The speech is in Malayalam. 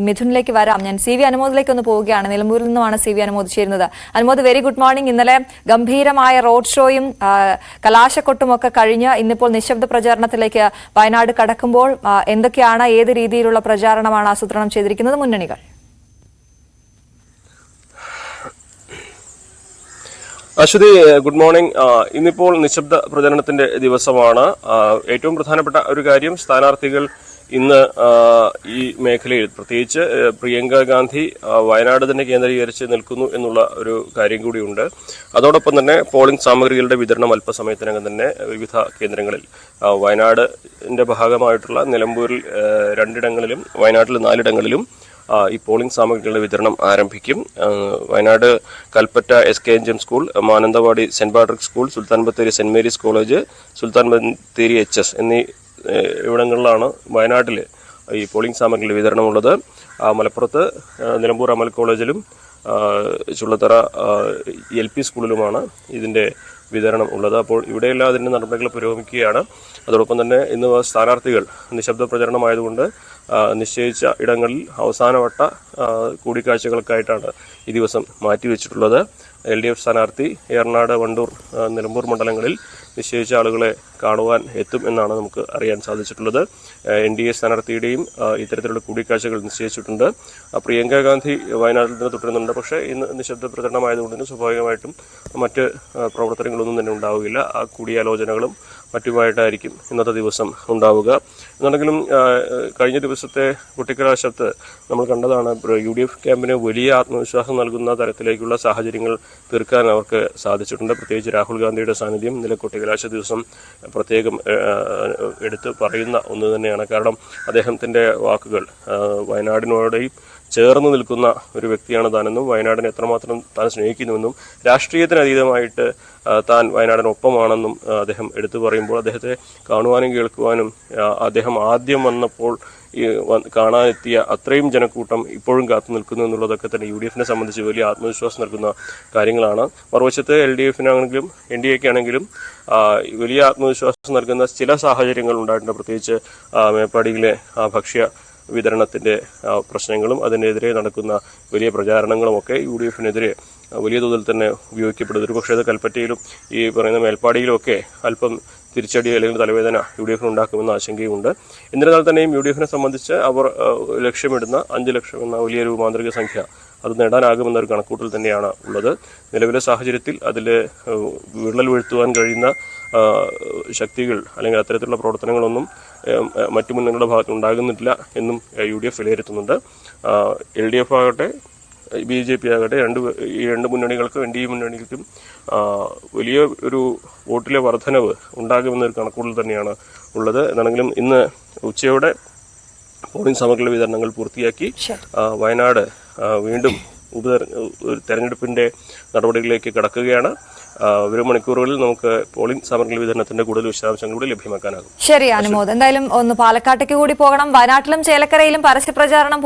മിഥുനിലേക്ക് വരാം. ഞാൻ സി വി അനുമോദിലേക്ക് ഒന്ന് പോവുകയാണ്. നിലമ്പൂരിൽ നിന്നുമാണ് സി വി അനുമോദ് ചേരുന്നത്. Anumod, very good morning. ഇന്നലെ ഗംഭീരമായ റോഡ് ഷോയും കലാശക്കൊട്ടുമൊക്കെ കഴിഞ്ഞ് ഇന്നിപ്പോൾ നിശബ്ദ പ്രചാരണത്തിലേക്ക് വയനാട് കടക്കുമ്പോൾ എന്തൊക്കെയാണ്, ഏത് രീതിയിലുള്ള പ്രചാരണമാണ് ആസൂത്രണം ചെയ്തിരിക്കുന്നത് മുന്നണികൾ? Aswathy, good morning. ഇന്നിപ്പോൾ നിശബ്ദ പ്രചരണത്തിന്റെ ദിവസമാണ്. ഏറ്റവും പ്രധാനപ്പെട്ട ഒരു കാര്യം, സ്ഥാനാർത്ഥികൾ ഇന്ന് ഈ മേഖലയിൽ പ്രത്യേകിച്ച് പ്രിയങ്ക ഗാന്ധി വയനാട് തന്നെ കേന്ദ്രീകരിച്ച് നിൽക്കുന്നു എന്നുള്ള ഒരു കാര്യം കൂടിയുണ്ട്. അതോടൊപ്പം തന്നെ പോളിംഗ് സാമഗ്രികളുടെ വിതരണം അല്പസമയത്തിനകം തന്നെ വിവിധ കേന്ദ്രങ്ങളിൽ വയനാടിന്റെ ഭാഗമായിട്ടുള്ള നിലമ്പൂരിൽ 2 ഇടങ്ങളിലും വയനാട്ടിൽ 4 ഇടങ്ങളിലും ഈ പോളിംഗ് സാമഗ്രികളുടെ വിതരണം ആരംഭിക്കും. Wayanad Kalpetta SKNGM school, Mananthavady saint Patrick school, Sultan Bathery saint Mary's college, Sultan Bathery HS എന്നീ ഇവിടങ്ങളിലാണ് വയനാട്ടിൽ ഈ പോളിംഗ് സാമഗ്രികളുടെ വിതരണമുള്ളത്. മലപ്പുറത്ത് നിലമ്പൂർ അമൽ കോളേജിലും ചുള്ളത്തറ LP സ്കൂളിലുമാണ് ഇതിന്റെ വിതരണം ഉള്ളത്. അപ്പോൾ ഇവിടെയെല്ലാം അതിന്റെ നടപടികൾ പുരോഗമിക്കുകയാണ്. അതോടൊപ്പം തന്നെ ഇന്ന് സ്ഥാനാർത്ഥികൾ നിശബ്ദ പ്രചരണമായതുകൊണ്ട് നിശ്ചയിച്ച ഇടങ്ങളിൽ അവസാനവട്ട കൂടിക്കാഴ്ചകൾക്കായിട്ടാണ് ഈ ദിവസം മാറ്റിവെച്ചിട്ടുള്ളത്. LDF സ്ഥാനാർത്ഥി ഏറനാട്, വണ്ടൂർ, നിലമ്പൂർ മണ്ഡലങ്ങളിൽ നിശ്ചയിച്ച ആളുകളെ കാണുവാൻ എത്തും എന്നാണ് നമുക്ക് അറിയാൻ സാധിച്ചിട്ടുള്ളത്. NDA സ്ഥാനാർത്ഥിയുടെയും ഇത്തരത്തിലുള്ള കൂടിക്കാഴ്ചകൾ നിശ്ചയിച്ചിട്ടുണ്ട്. പ്രിയങ്ക ഗാന്ധി വയനാട്ടിൽ നിന്ന് തുടരുന്നുണ്ട്. പക്ഷേ ഇന്ന് നിശബ്ദ പ്രചരണമായതുകൊണ്ട് സ്വാഭാവികമായിട്ടും മറ്റ് പ്രവർത്തനങ്ങളൊന്നും തന്നെ ഉണ്ടാവുകയില്ല. ആ കൂടിയാലോചനകളും മറ്റുമായിട്ടായിരിക്കും ഇന്നത്തെ ദിവസം ഉണ്ടാവുക. എന്നുണ്ടെങ്കിലും കഴിഞ്ഞ ദിവസത്തെ കുട്ടിക്കലാശത്ത് നമ്മൾ കണ്ടതാണ്, UDF ക്യാമ്പിന് വലിയ ആത്മവിശ്വാസം നൽകുന്ന തരത്തിലേക്കുള്ള സാഹചര്യങ്ങൾ തീർക്കാൻ അവർക്ക് സാധിച്ചിട്ടുണ്ട്. പ്രത്യേകിച്ച് രാഹുൽ ഗാന്ധിയുടെ സാന്നിധ്യം ഇന്നലെ കുട്ടിക്കലാശ ദിവസം പ്രത്യേകം എടുത്ത് പറയുന്ന ഒന്ന് തന്നെയാണ്. കാരണം അദ്ദേഹത്തിന്റെ വാക്കുകൾ വയനാടിനോടെയും ചേർന്ന് നിൽക്കുന്ന ഒരു വ്യക്തിയാണ് താനെന്നും വയനാടിനെ എത്രമാത്രം താൻ സ്നേഹിക്കുന്നുവെന്നും രാഷ്ട്രീയത്തിന് അതീതമായിട്ട് താൻ വയനാടിനൊപ്പമാണെന്നും അദ്ദേഹം എടുത്തു പറയുമ്പോൾ അദ്ദേഹത്തെ കാണുവാനും കേൾക്കുവാനും അദ്ദേഹം ആദ്യം വന്നപ്പോൾ കാണാനെത്തിയ അത്രയും ജനക്കൂട്ടം ഇപ്പോഴും കാത്തു നിൽക്കുന്നു എന്നുള്ളതൊക്കെ തന്നെ UDFനെ സംബന്ധിച്ച് വലിയ ആത്മവിശ്വാസം നൽകുന്ന കാര്യങ്ങളാണ്. മറുവശത്ത് LDFനാണെങ്കിലും NDAക്ക് ആണെങ്കിലും വലിയ ആത്മവിശ്വാസം നൽകുന്ന ചില സാഹചര്യങ്ങൾ ഉണ്ടായിട്ടുണ്ട്. പ്രത്യേകിച്ച് മേപ്പാടിയിലെ ഭക്ഷ്യ വിതരണത്തിന്റെ പ്രശ്നങ്ങളും അതിനെതിരെ നടക്കുന്ന വലിയ പ്രചാരണങ്ങളും ഒക്കെ UDFനെതിരെ വലിയ തോതിൽ തന്നെ ഉപയോഗിക്കപ്പെടുന്നു. ഒരു പക്ഷേ അത് കൽപ്പറ്റയിലും ഈ പറയുന്ന മേൽപ്പാടിയിലും ഒക്കെ അല്പം തിരിച്ചടി അല്ലെങ്കിൽ തലവേദന UDFന് ഉണ്ടാക്കുമെന്ന ആശങ്കയുണ്ട്. എന്നിരുന്നാൽ തന്നെയും UDFനെ സംബന്ധിച്ച് അവർ ലക്ഷ്യമിടുന്ന 5 ലക്ഷം എന്ന വലിയൊരു മാന്ത്രിക സംഖ്യ അത് നേടാനാകുമെന്നൊരു കണക്കൂട്ടൽ തന്നെയാണ് ഉള്ളത്. നിലവിലെ സാഹചര്യത്തിൽ അതിൽ വിള്ളൽ വീഴ്ത്തുവാൻ കഴിയുന്ന ശക്തികൾ അല്ലെങ്കിൽ അത്തരത്തിലുള്ള പ്രവർത്തനങ്ങളൊന്നും മറ്റു മുന്നണികളുടെ ഭാഗത്ത് ഉണ്ടാകുന്നില്ല എന്നും UDF വിലയിരുത്തുന്നുണ്ട്. LDF ആകട്ടെ BJP ആകട്ടെ ഈ രണ്ട് മുന്നണികൾക്കും NDA മുന്നണികൾക്കും വലിയ ഒരു വോട്ടിലെ വർധനവ് ഉണ്ടാകുമെന്നൊരു കണക്കുകൂടൽ തന്നെയാണ് ഉള്ളത്. എന്നാണെങ്കിലും ഇന്ന് ഉച്ചയോടെ പോളിംഗ് സാമഗ്രികളുടെ വിതരണങ്ങൾ പൂർത്തിയാക്കി വയനാട് വീണ്ടും തെരഞ്ഞെടുപ്പിന്റെ നടപടികളിലേക്ക് കടക്കുകയാണ്. വരും മണിക്കൂറുകളിൽ നമുക്ക് പോളിംഗ് സാമഗ്രികളുടെ വിതരണത്തിന്റെ കൂടുതൽ വിശദാംശങ്ങൾ കൂടി ലഭ്യമാക്കാനാകും. ശരി അനുമോദ്, എന്തായാലും ഒന്ന് പാലക്കാട്ടേക്ക് കൂടി പോകണം. വയനാട്ടിലും ചേലക്കരയിലും പരസ്യ പ്രചാരണം